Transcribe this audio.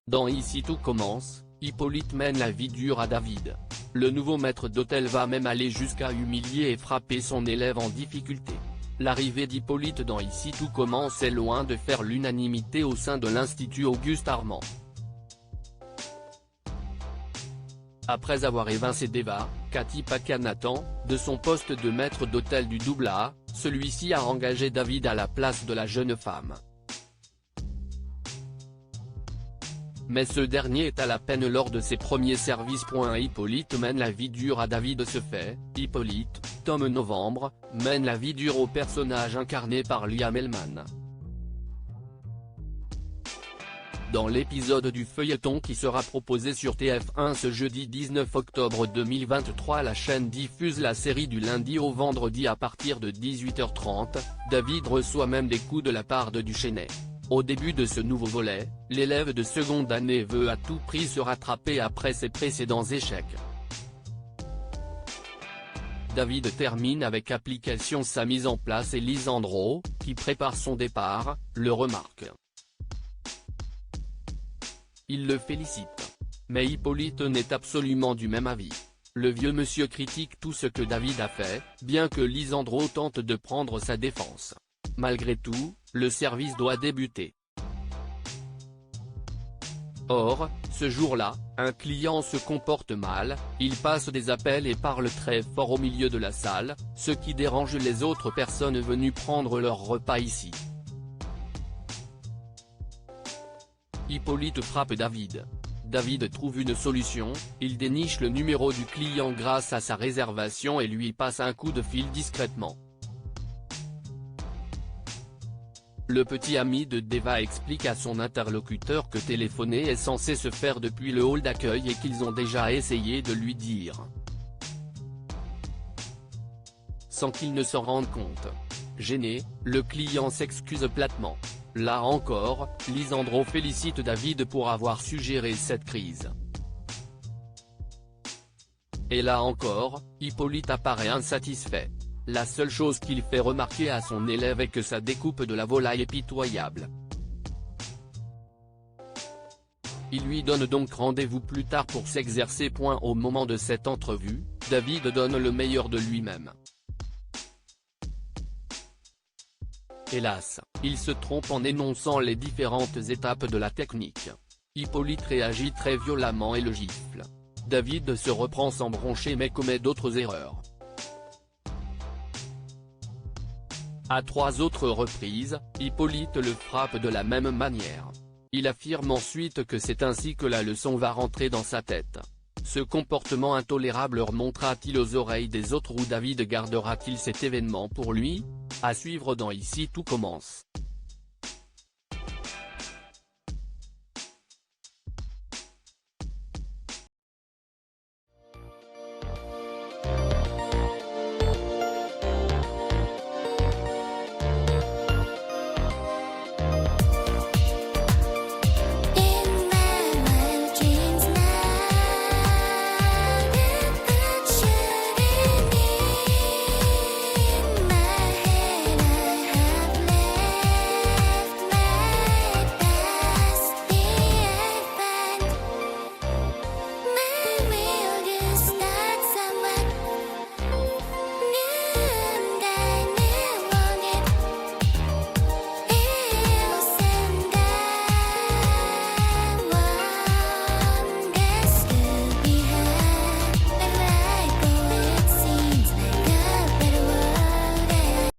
Dans Ici tout commence, Hippolyte mène la vie dure à David. Le nouveau maître d'hôtel va même aller jusqu'à humilier et frapper son élève en difficulté. L'arrivée d'Hippolyte dans Ici tout commence est loin de faire l'unanimité au sein de l'Institut Auguste Armand. Après avoir évincé Deva, Cathy Paquin-Nathan, de son poste de maître d'hôtel du AA, celui-ci a engagé David à la place de la jeune femme. Mais ce dernier est à la peine lors de ses premiers services. Hippolyte mène la vie dure à David. Ce fait, Hippolyte, tome Novembre, mène la vie dure au personnage incarné par Liam Hellman. Dans l'épisode du feuilleton qui sera proposé sur TF1 ce jeudi 19 octobre 2023, la chaîne diffuse la série du lundi au vendredi à partir de 18h30, David reçoit même des coups de la part de Duchesnay. Au début de ce nouveau volet, l'élève de seconde année veut à tout prix se rattraper après ses précédents échecs. David termine avec application sa mise en place et Lisandro, qui prépare son départ, le remarque. Il le félicite. Mais Hippolyte n'est absolument du même avis. Le vieux monsieur critique tout ce que David a fait, bien que Lisandro tente de prendre sa défense. Malgré tout, le service doit débuter. Or, ce jour-là, un client se comporte mal, il passe des appels et parle très fort au milieu de la salle, ce qui dérange les autres personnes venues prendre leur repas ici. Hippolyte frappe David. David trouve une solution, il déniche le numéro du client grâce à sa réservation et lui passe un coup de fil discrètement. Le petit ami de Deva explique à son interlocuteur que téléphoner est censé se faire depuis le hall d'accueil et qu'ils ont déjà essayé de lui dire. Sans qu'il ne s'en rende compte. Gêné, le client s'excuse platement. Là encore, Lisandro félicite David pour avoir suggéré cette crise. Et là encore, Hippolyte apparaît insatisfait. La seule chose qu'il fait remarquer à son élève est que sa découpe de la volaille est pitoyable. Il lui donne donc rendez-vous plus tard pour s'exercer. Au moment de cette entrevue, David donne le meilleur de lui-même. Hélas, il se trompe en énonçant les différentes étapes de la technique. Hippolyte réagit très violemment et le gifle. David se reprend sans broncher mais commet d'autres erreurs. À 3 autres reprises, Hippolyte le frappe de la même manière. Il affirme ensuite que c'est ainsi que la leçon va rentrer dans sa tête. Ce comportement intolérable remontera-t-il aux oreilles des autres ou David gardera-t-il cet événement pour lui ? À suivre dans Ici tout commence.